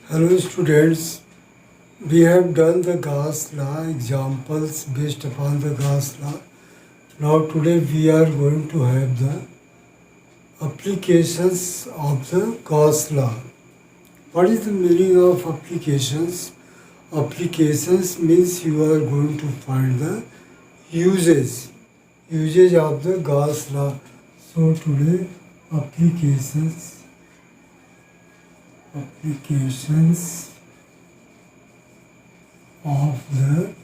Hello students, we have done the Gauss law examples based upon the Gauss law. Now today we are going to have the applications of the Gauss law. What is the meaning of applications? Applications means you are going to find the usage of the Gauss law. So today applications of the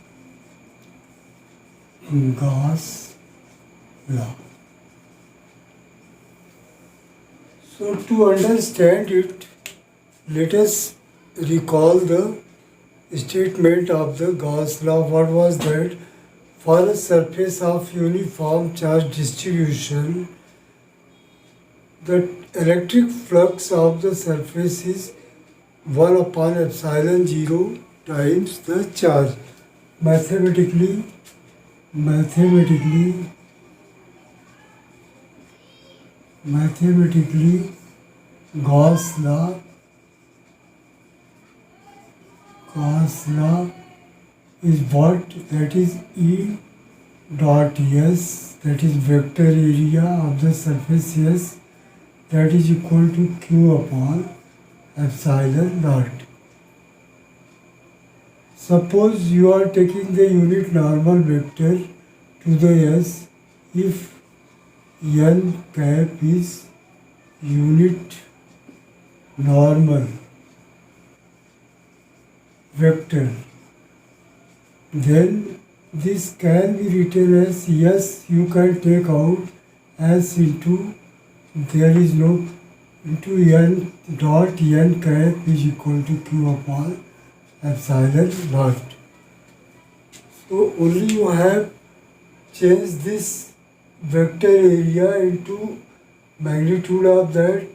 Gauss law. So to understand it, let us recall the statement of the Gauss law. What was that? For a surface of uniform charge distribution, the electric flux of the surface is 1 upon epsilon 0 times the charge. Mathematically, Gauss law is what? That is E dot S, that is vector area of the surface S, that is equal to Q upon epsilon naught. Suppose you are taking the unit normal vector to the S if n cap is unit normal vector, then this can be written as S. You can take out S into, there is no, into n dot n cap is equal to Q upon epsilon naught. So only you have changed this vector area into magnitude of that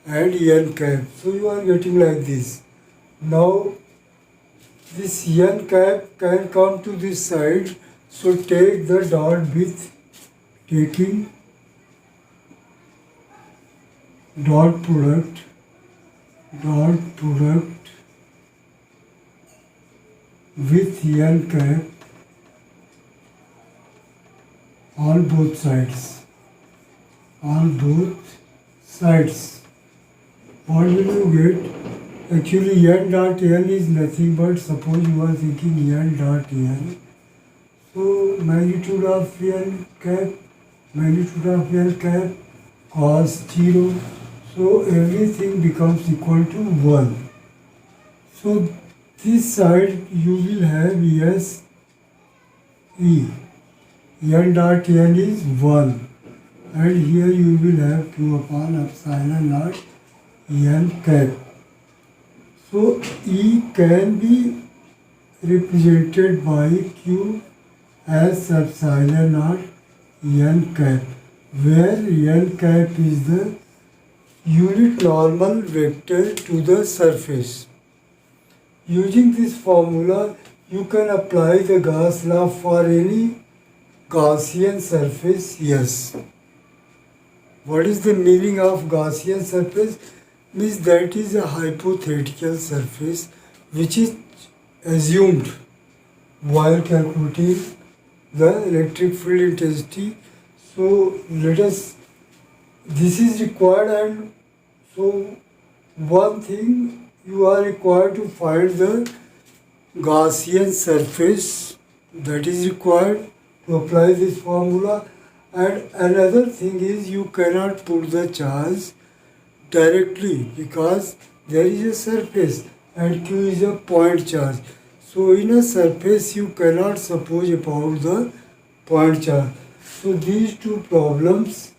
and n cap. So you are getting like this. Now this n cap can come to this side, so take the dot with taking dot product with n cap on both sides. What will you get? Actually n dot n is nothing but, suppose you are thinking n dot n. So magnitude of n cap cos 0. So everything becomes equal to 1. So this side you will have S E. N dot n is 1. And here you will have Q upon epsilon naught n cap. So E can be represented by Q as epsilon naught n cap, where n cap is the unit normal vector to the surface. Using this formula, you can apply the Gauss law for any Gaussian surface S. What is the meaning of Gaussian surface? Means that is a hypothetical surface which is assumed while calculating the electric field intensity. So this is required, and so one thing you are required to find the Gaussian surface, that is required to apply this formula. And another thing is you cannot put the charge directly because there is a surface and Q is a point charge. So in a surface you cannot suppose about the point charge. So these two problems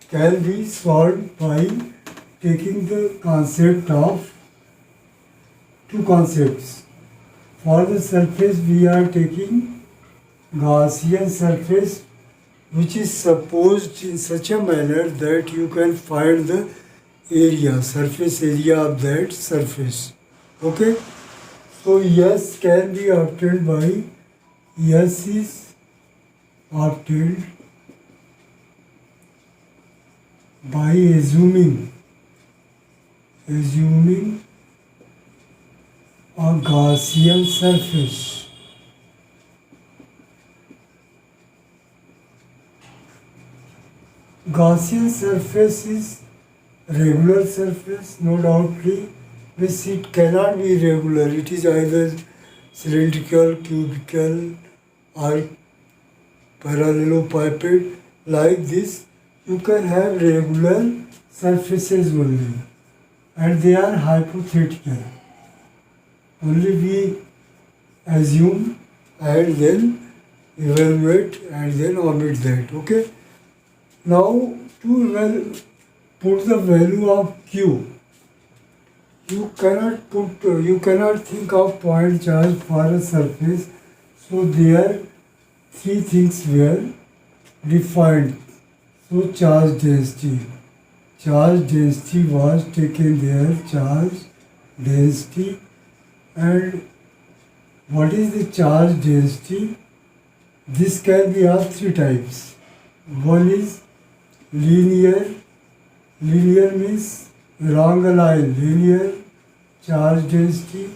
can be solved by taking the concept of two concepts. For the surface we are taking Gaussian surface, which is supposed in such a manner that you can find the area, surface area of that surface. Okay? So S can be obtained by, S is obtained by assuming a Gaussian surface. Gaussian surface is regular surface, no doubtly, which it cannot be regular. It is either cylindrical, cubical, or parallelepiped. Like this, you can have regular surfaces only, and they are hypothetical. Only we assume and then evaluate and then omit that. Okay. Now to put the value of Q, you cannot think of point charge for a surface. So there three things were defined. So charge density was taken there, charge density. And what is the charge density? This can be of three types. One is linear means along a line, linear charge density.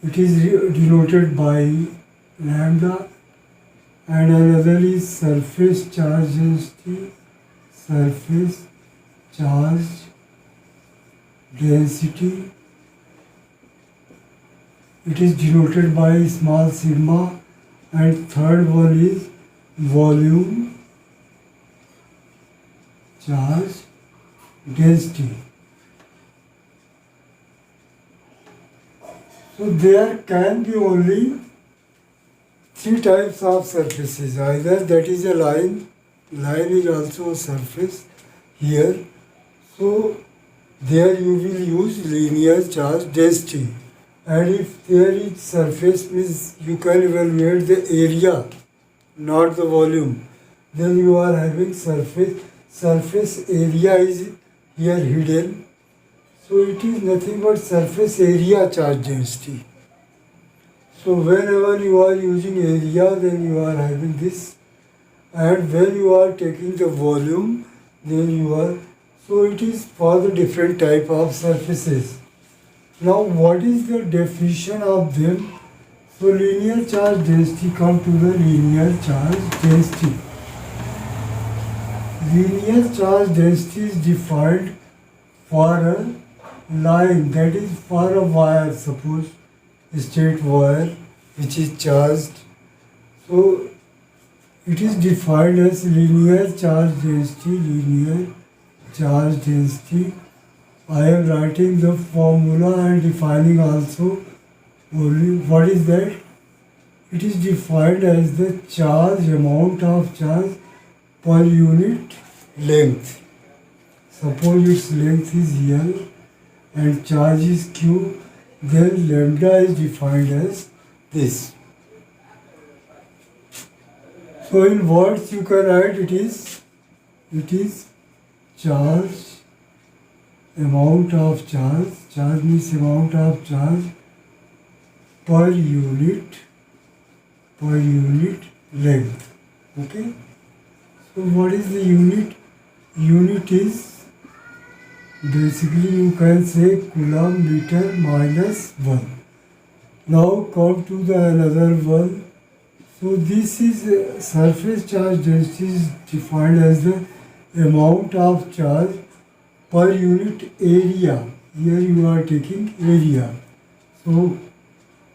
It is denoted by lambda. And another is surface charge density, surface charge density. It is denoted by small sigma. And third one is volume charge density. So there can be only three types of surfaces. Either that is a line is also a surface here. So there you will use linear charge density. And if there is surface, means you can evaluate the area, not the volume. Then you are having surface area is here hidden. So it is nothing but surface area charge density. So whenever you are using area, then you are having this. And when you are taking the volume, then you are, so it is for the different type of surfaces. Now, what is the definition of them? So, linear charge density come to the linear charge density. Linear charge density is defined for a line, that is for a wire, suppose a straight wire which is charged. So, it is defined as linear charge density, linear charge density. I am writing the formula and defining also only. What is that? It is defined as the charge, amount of charge per unit length. Suppose its length is L and charge is Q, then lambda is defined as this. So in words you can write it is charge, amount of charge means amount of charge per unit length. Okay. So what is the unit? Unit is basically you can say coulomb meter minus 1. Now come to the another one. So this is surface charge density is defined as the amount of charge per unit area. Here you are taking area. So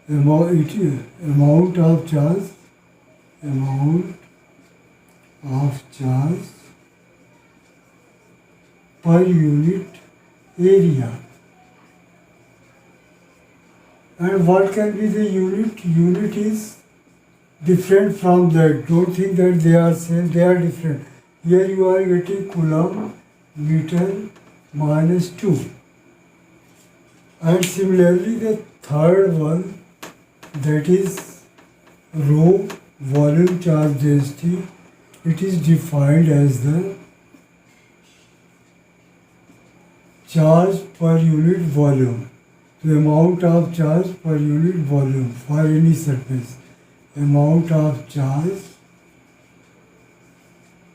amount of charge per unit area. And what can be the unit? Unit is different from that. Don't think that they are same, they are different. Here you are getting coulomb meter minus 2. And similarly the third one, that is rho, volume charge density. It is defined as the charge per unit volume. The amount of charge per unit volume for any surface. Amount of charge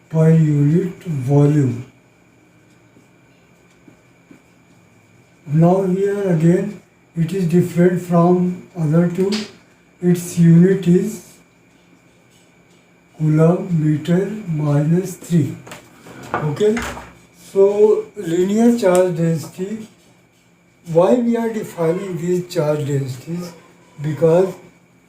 per unit volume. Now here again it is different from other two. Its unit is coulomb meter minus 3. Okay. So linear charge density, why we are defining these charge densities? Because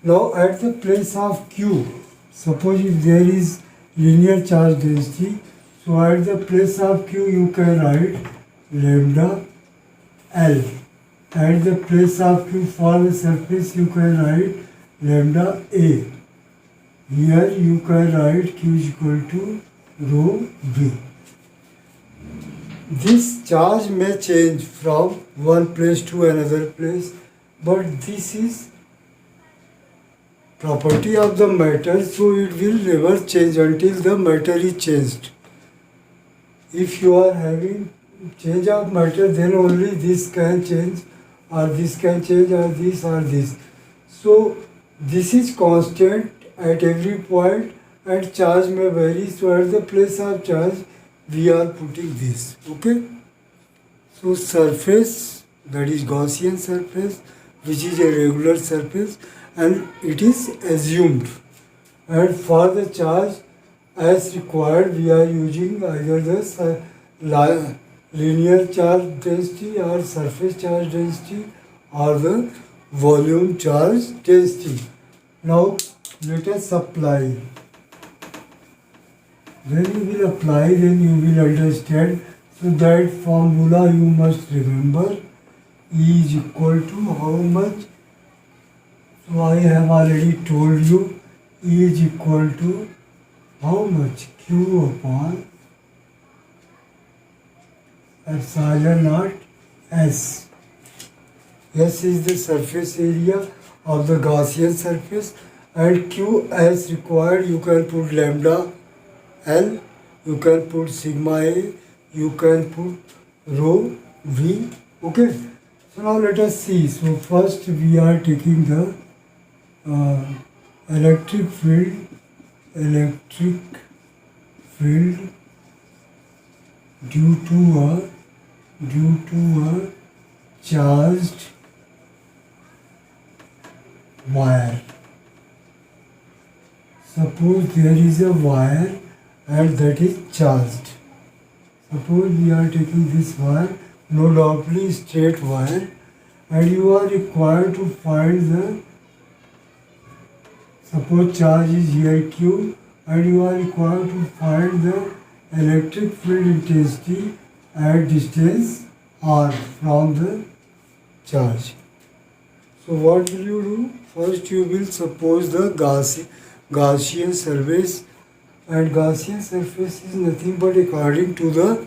now at the place of Q, suppose if there is linear charge density, so at the place of Q you can write lambda L. At the place of Q for the surface you can write lambda A. Here you can write Q is equal to rho V. This charge may change from one place to another place, but this is property of the matter, so it will never change until the matter is changed. If you are having change of matter, then only this can change, or this can change, or this. So this is constant at every point, and charge may vary. So at the place of charge, we are putting this. Okay. So surface, that is Gaussian surface, which is a regular surface, and it is assumed. And for the charge as required, we are using either the linear charge density or surface charge density or the volume charge density. Now let us apply. When you will apply, then you will understand. So that formula you must remember. E is equal to how much? So I have already told you. E is equal to how much? Q upon epsilon naught S. S is the surface area of the Gaussian surface, and Q as required you can put lambda L, you can put sigma A, you can put rho V. Okay. So now let us see. So first we are taking the electric field due to a charged wire. Suppose there is a wire and that is charged. Suppose we are taking this wire, no doubtly straight wire, and you are required to find the, suppose charge is here Q, and you are required to find the electric field intensity at distance R from the charge. So what will you do? First you will suppose the Gaussian surface, and Gaussian surface is nothing but according to the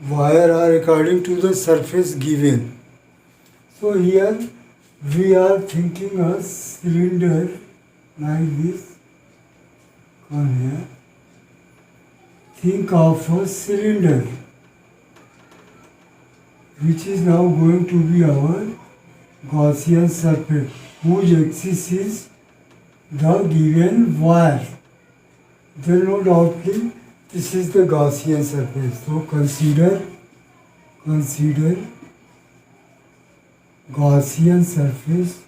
wire or according to the surface given. So here we are thinking a cylinder like this. Come here. Think of a cylinder which is now going to be our Gaussian surface, whose axis is the given wire. Then no doubtly this is the Gaussian surface. So consider Gaussian surface,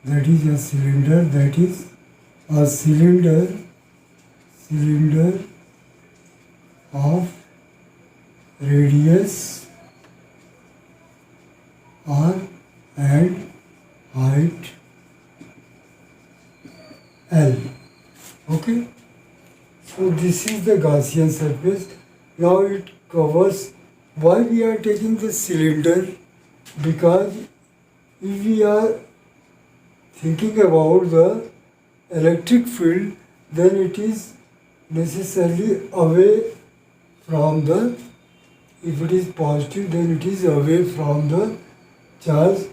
that is a cylinder, cylinder of radius R and height L. Okay. So this is the Gaussian surface. Now it covers. Why we are taking the cylinder? Because if we are thinking about the electric field, then it is necessarily away from the, if it is positive, then it is away from the charge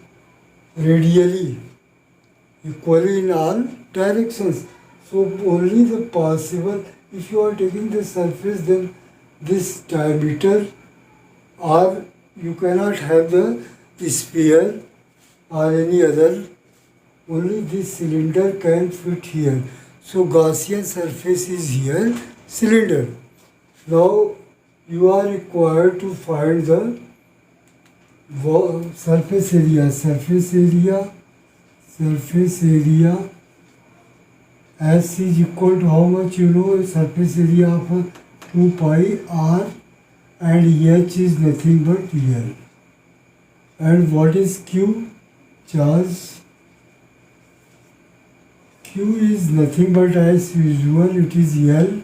radially, equally in all directions. So only the possible, if you are taking the surface, then this diameter, or you cannot have the sphere or any other only this cylinder can fit here. So Gaussian surface is here, cylinder. Now you are required to find the surface area. Surface area S is equal to how much, you know, surface area of 2 pi r, and H is nothing but L. And what is Q? Charge. Q is nothing but as usual, it is L.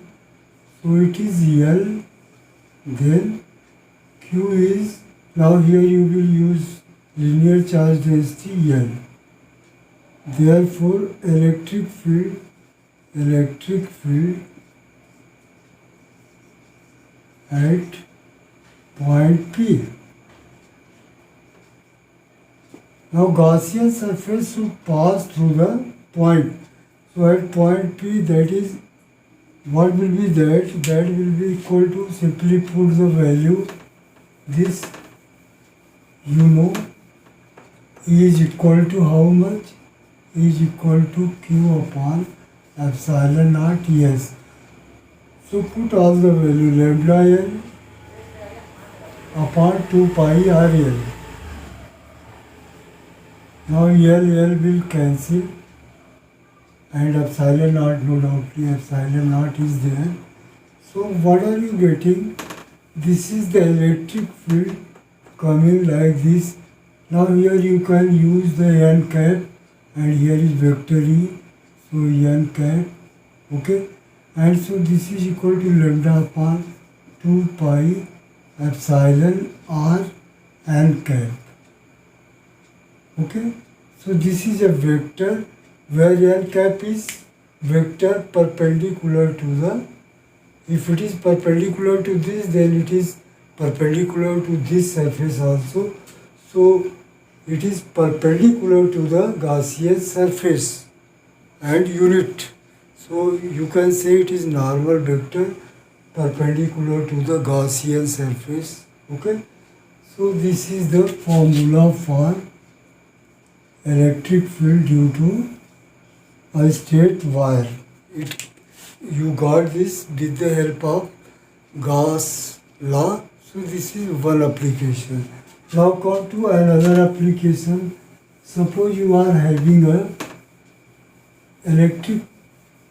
So it is L. Then Q is, now here you will use linear charge density L. Therefore electric field at point P. Now Gaussian surface should pass through the point. So at point P, that is, what will be that? That will be equal to, simply put the value, this, you know, E is equal to how much? E is equal to Q upon epsilon naught S. So put all the value, lambda L upon 2 pi r L. Now L will cancel, and epsilon naught, no doubt epsilon naught is there. So what are you getting? This is the electric field coming like this. Now here you can use the n cap, and here is vector E, so n cap, okay? And so this is equal to lambda upon 2 pi epsilon r n cap, okay? So this is a vector where n cap is vector perpendicular to the, if it is perpendicular to this, then it is perpendicular to this surface also. So it is perpendicular to the Gaussian surface and unit. So you can say it is normal vector perpendicular to the Gaussian surface, okay? So this is the formula for electric field due to a straight wire. You got this with the help of Gauss law. So this is one application. Now come to another application. Suppose you are having a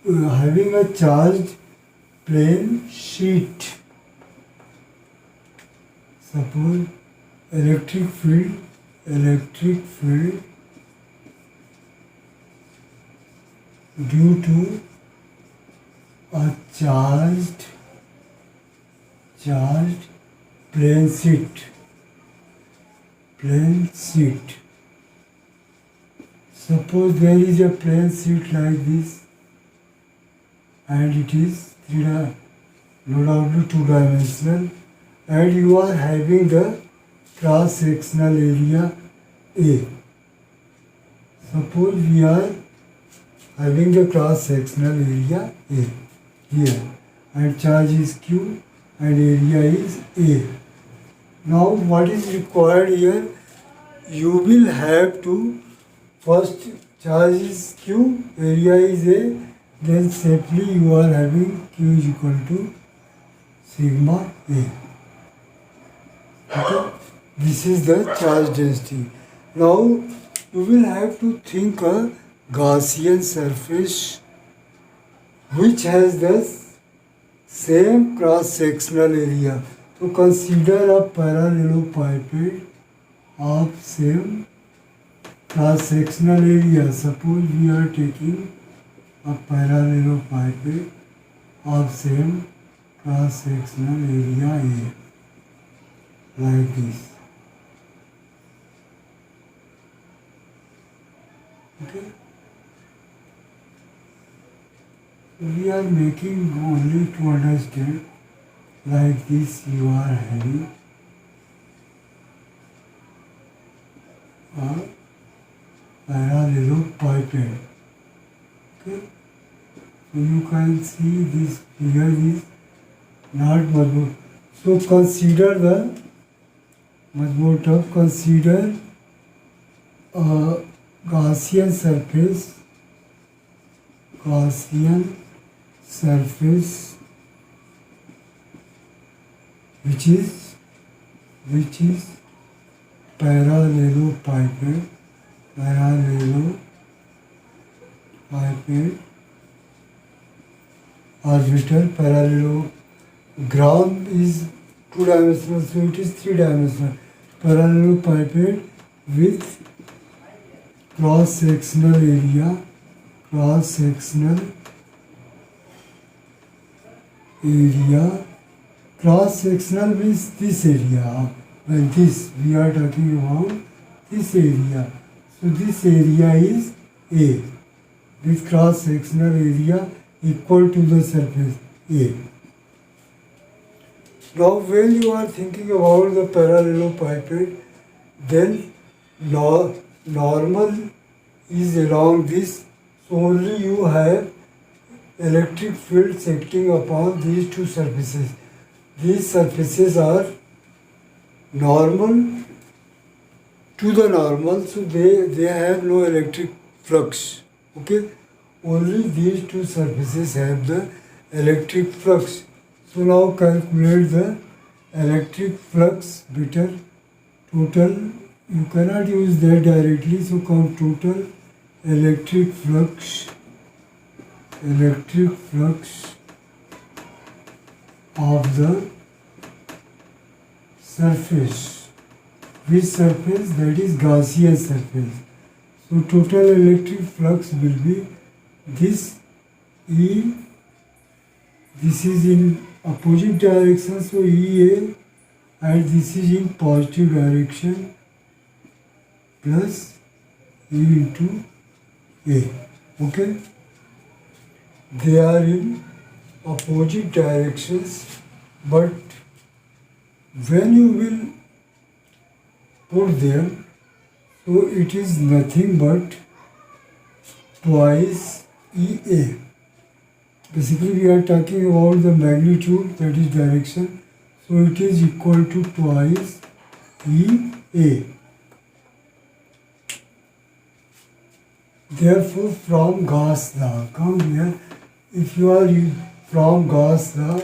having a charged plane sheet. Suppose electric field due to a charged plane sheet. Suppose there is a plane sheet like this, and it is no doubt two-dimensional, and you are having the cross-sectional area A. Suppose we are having the cross-sectional area A here, and charge is Q and area is A. Now what is required here? You will have to, first charge is Q, area is A, then simply you are having Q is equal to sigma A. Okay? This is the charge density. Now you will have to think a Gaussian surface which has the same cross-sectional area. So consider a parallelepiped of same cross-sectional area. Suppose we are taking a parallelepiped of same cross-sectional area A, like this. Okay? We are making only to understand, like this you are having a parallelepiped. Okay? So you can see this figure is not much more. So consider the much more tough. Consider Gaussian surface which is parallelepiped orbital. Parallelogram is two-dimensional, so it is three-dimensional. Parallelepiped with cross-sectional area cross-sectional means this area. When this, we are talking about this area. So this area is A, with cross-sectional area equal to the surface A. Now when you are thinking about the parallelepiped, then normal is along this, so only you have electric fields acting upon these two surfaces. These surfaces are normal to the normal, so they have no electric flux. Okay, only these two surfaces have the electric flux. So now calculate the electric flux better. Total, you cannot use that directly, so count total electric flux of the surface. Which surface? That is Gaussian surface. So total electric flux will be this E. This is in opposite direction, so EA, and this is in positive direction, plus E into A. Okay? They are in opposite directions, but when you will put them, so it is nothing but twice EA. Basically we are talking about the magnitude, that is direction, so it is equal to twice EA. Therefore from Gauss law, come here, if you are from Gauss law,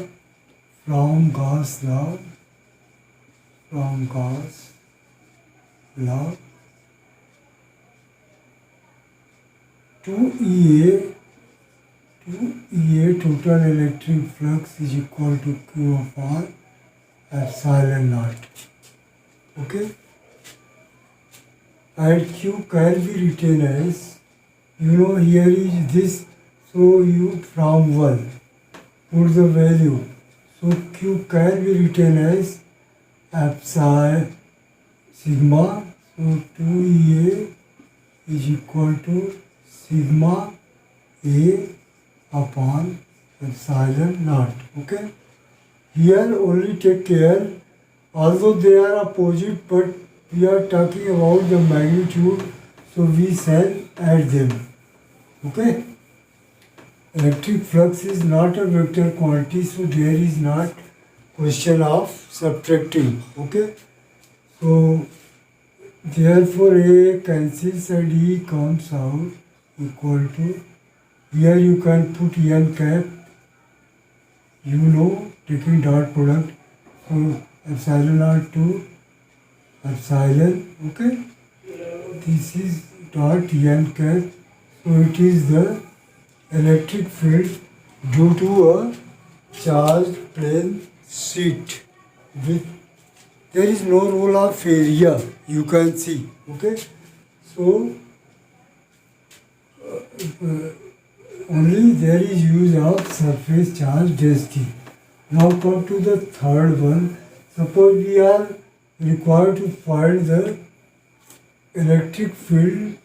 2EA total electric flux is equal to Q upon epsilon naught. Okay? And Q can be written as, here is this, so you from 1 put the value. So Q can be written as epsilon sigma, so 2EA is equal to sigma A upon epsilon naught. Okay? Here only take care, although they are opposite, but we are talking about the magnitude, so we shall add them. Okay? Electric flux is not a vector quantity, so there is not question of subtracting. Okay? So therefore A cancels and E comes out equal to, here you can put n cap, taking dot product, so epsilon naught to epsilon. Okay? This is dot n cap, so it is the electric field due to a charged plane sheet. There is no rule of area, you can see. Okay? So only there is use of surface charge density. Now come to the third one. Suppose we are required to find the electric field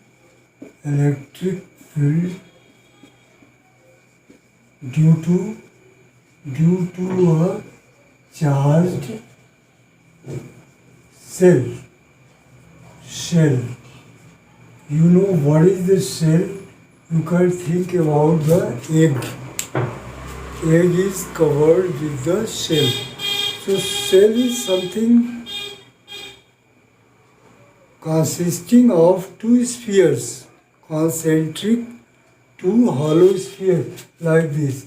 due to a charged shell. What is the shell? You can think about the egg. Egg is covered with the shell. So shell is something consisting of two spheres. concentric to hollow sphere like this.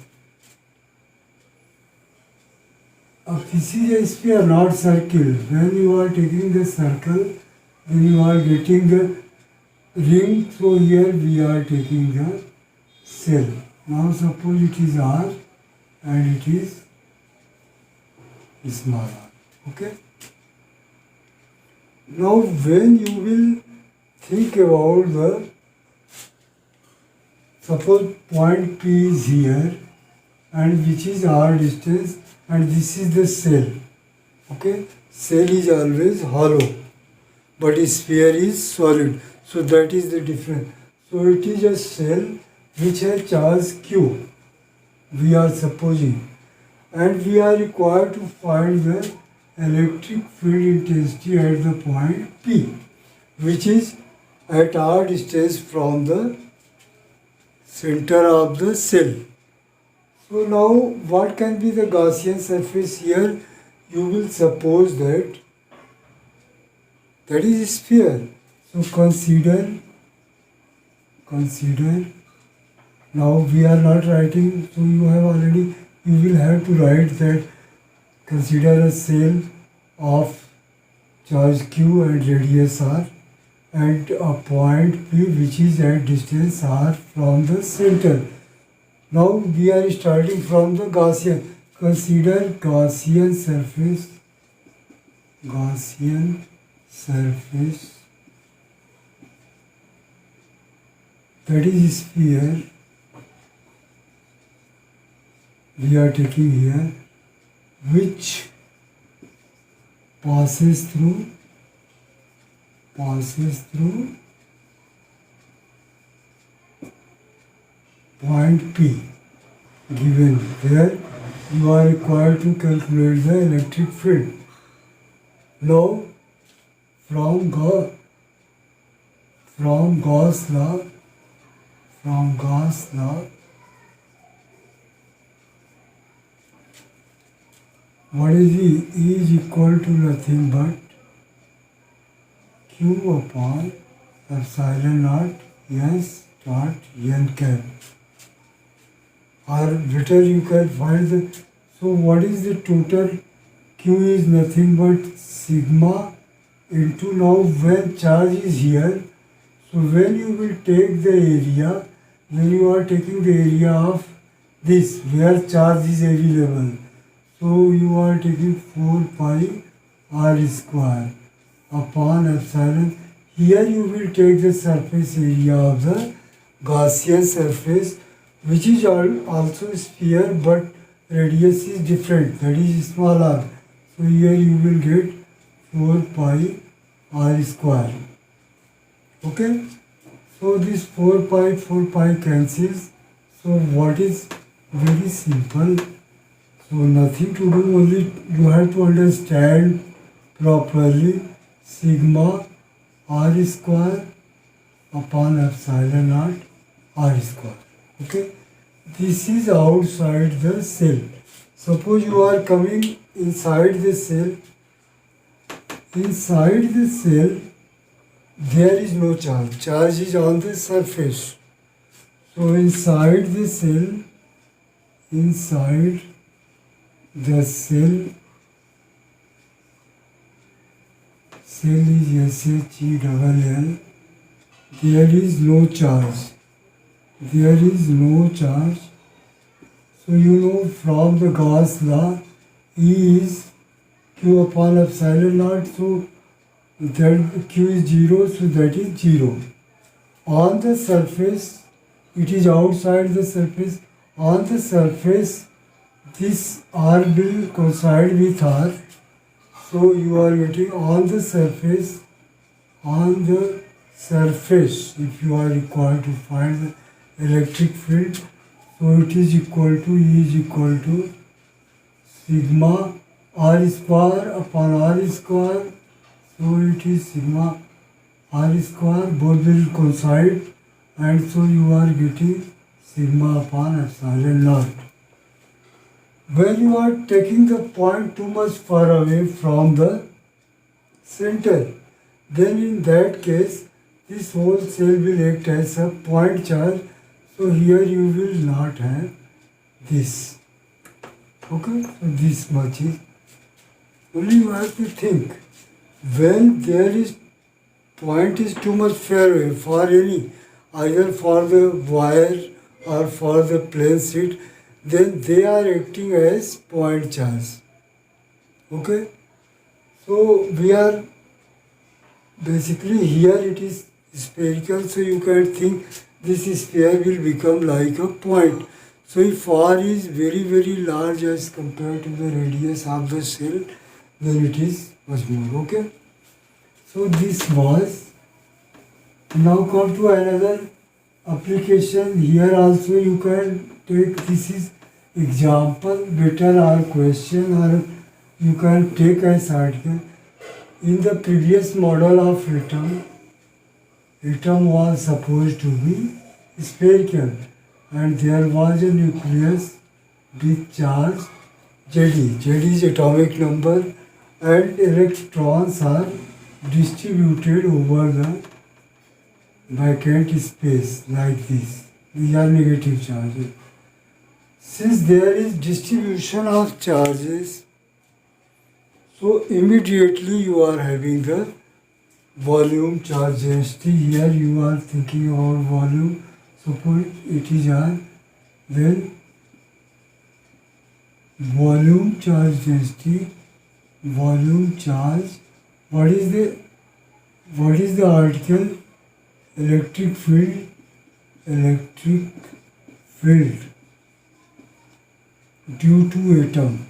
This is a sphere, not circle. When you are taking the circle, then you are getting the ring. So here we are taking the cell. Now suppose it is R and it is small r. Okay. Now when you will think about the, suppose point P is here and which is R distance, and this is the cell. Okay. Cell is always hollow, but sphere is solid. So that is the difference. So it is a cell which has charge Q, we are supposing, and we are required to find the electric field intensity at the point P, which is at R distance from the center of the cell. So now what can be the Gaussian surface here? You will suppose that is sphere. So consider, now we are not writing, so you will have to write that consider a cell of charge Q and radius R at a point P which is at distance R from the center. Now we are starting from the Gaussian. Consider Gaussian surface that is sphere we are taking here, which passes through point P given. There you are required to calculate the electric field. Now from Gauss law, what is E? E is equal to nothing but Q upon epsilon naught S dot n cap. Or better you can find the, so what is the total? Q is nothing but sigma into, now when charge is here, so when you will take the area, when you are taking the area of this where charge is available, so you are taking 4 pi r square upon epsilon. Here you will take the surface area of the Gaussian surface, which is also sphere but radius is different, that is small r. So here you will get 4 pi r square. Okay. So this 4 pi cancels. So what is very simple. So nothing to do, only you have to understand properly sigma r square upon epsilon naught r square. Okay. This is outside the cell. Suppose you are coming inside the cell. Inside the cell, there is no charge. Charge is on the surface. So inside the cell, cell is SHELL. There is no charge. So you know from the Gauss law, E is Q upon epsilon naught. So that Q is 0, so that is 0. On the surface, it is outside the surface. On the surface, this R will coincide with R. So you are getting on the surface, if you are required to find the electric field, so it is equal to, E is equal to sigma R square upon R square. So it is sigma R square, both will coincide, and so you are getting sigma upon epsilon naught. When you are taking the point too much far away from the center, then in that case this whole cell will act as a point charge. So here you will not have this. Okay, so this much is. Only you have to think. When there is point is too much far away for any, either for the wire or for the plane sheet, then they are acting as point charge. Okay, so we are basically here it is spherical, so you can think this sphere will become like a point. So if r is very very large as compared to the radius of the cell, then it is much more. Okay, so this was. Now come to another application. Here also you can take, this is example better or question, or you can take as article. In the previous model of atom was supposed to be spherical and there was a nucleus with charge Zi. Zi is atomic number and electrons are distributed over the vacant space like this. These are negative charges. Since there is distribution of charges, so immediately you are having the volume charge density. Here you are thinking about volume. Suppose it is R, then volume charge density, volume charge. What is the article? Electric field, electric field due to atom.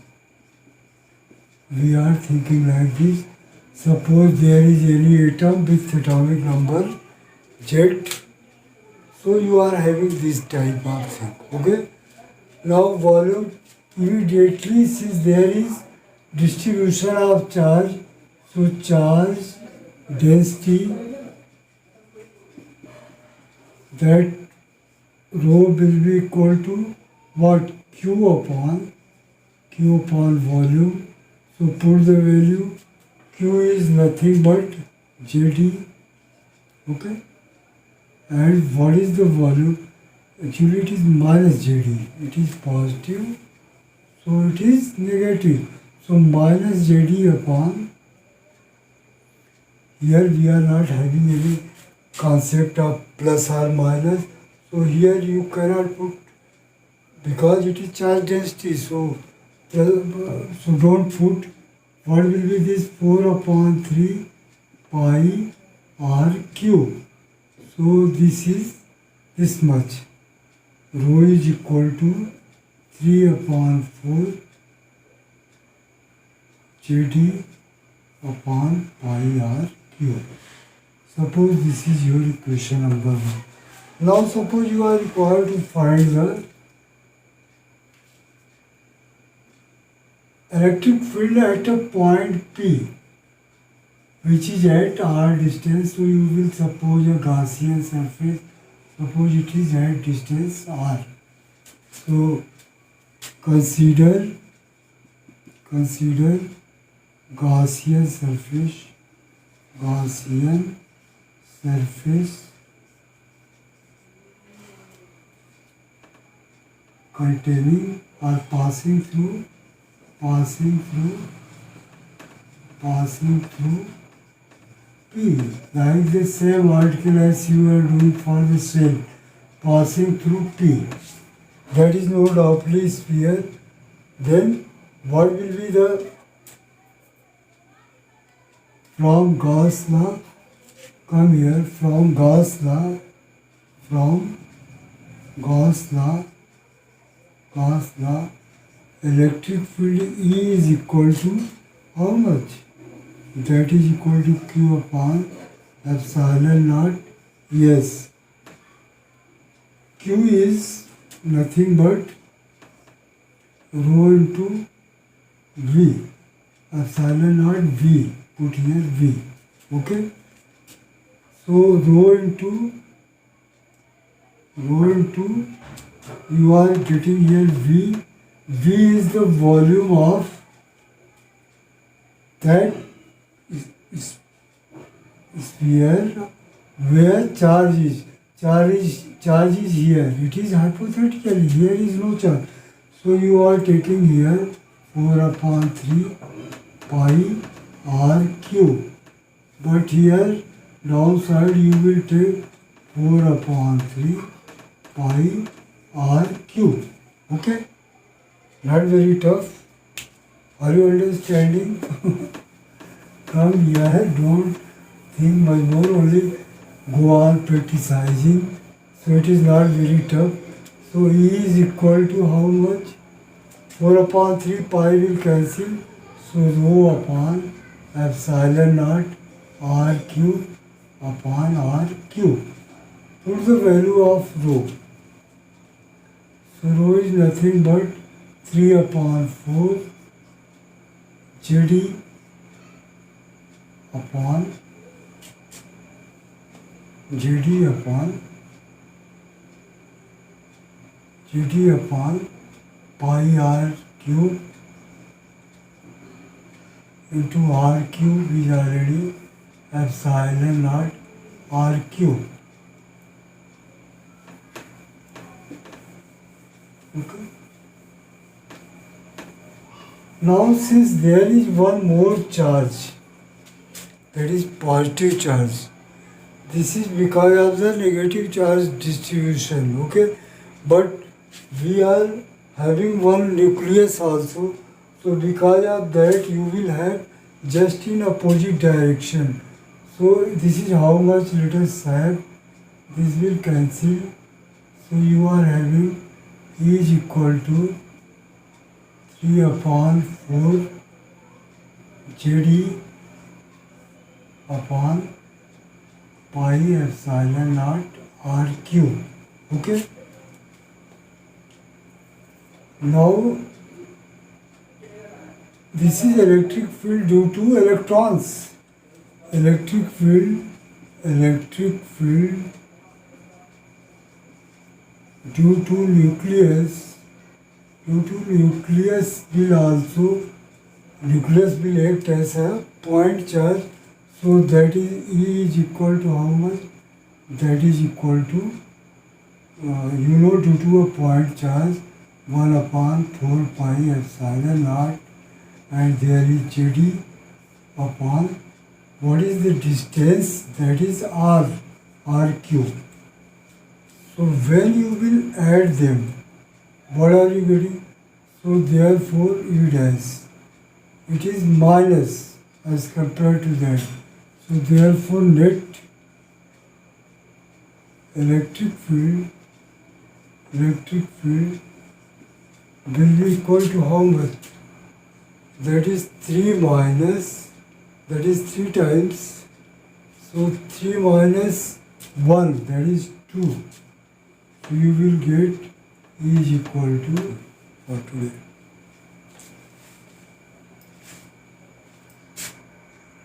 We are thinking like this. Suppose there is any atom with atomic number Z, so you are having this type of thing. Okay. Now volume, immediately since there is distribution of charge, so charge density, that rho will be equal to what? Q upon volume. So put the value. Q is nothing but Jd. Okay. And what is the volume? Actually it is minus Jd. It is positive, so it is negative. So minus Jd upon, here we are not having any concept of plus or minus. So here you cannot put, because it is charge density. So don't put. What will be this? 4 upon 3 pi r cube. So this is this much. Rho is equal to 3 upon 4 Jd upon pi r cube. Suppose this is your equation number 1. Now suppose you are required to find the electric field at a point P, which is at r distance. So you will suppose a Gaussian surface. Suppose it is at distance r. So consider Gaussian surface containing or passing through P, like the same article as you are doing for the cell, passing through P. That is no doubtly sphere. Then what will be the, from Gauss law, come here, from Gauss law, electric field E is equal to how much? That is equal to Q upon epsilon naught. Yes, Q is nothing but rho into V, epsilon naught V, put here V. Okay, so rho into you are getting here V. V is the volume of that sphere where charge is here. It is hypothetically, here is no charge. So you are taking here 4 upon 3 pi r cube. But here downside you will take 4 upon 3 pi r cube. Okay? Not very tough. Are you understanding? Come here, don't think much more, only go on practicing. So it is not very tough. So E is equal to how much? 4 upon 3 pi will cancel. So rho upon epsilon naught r cube upon r cube. Put the value of rho. So rho is nothing but 3 upon 4 JD upon pi r cube into r cube is already epsilon naught r cube. Okay. Now since there is one more charge, that is positive charge, this is because of the negative charge distribution, okay? But we are having one nucleus also, so because of that you will have just in opposite direction. So this is how much, let us have, this will cancel. So you are having E is equal to 3 upon 4 JD upon pi epsilon naught r cube. Okay? Now this is electric field due to electrons. Electric field due to nucleus will act as a point charge. So that is E is equal to how much? That is equal to due to a point charge 1 upon 4 pi epsilon naught, and there is JD upon what is the distance, that is r cube. So when you will add them, what are you getting? So therefore E dash, it is minus as compared to that. So therefore net electric field will be equal to how much? That is 3 minus, that is 3 times. So 3 minus 1, that is 2. So you will get E is equal to, for today.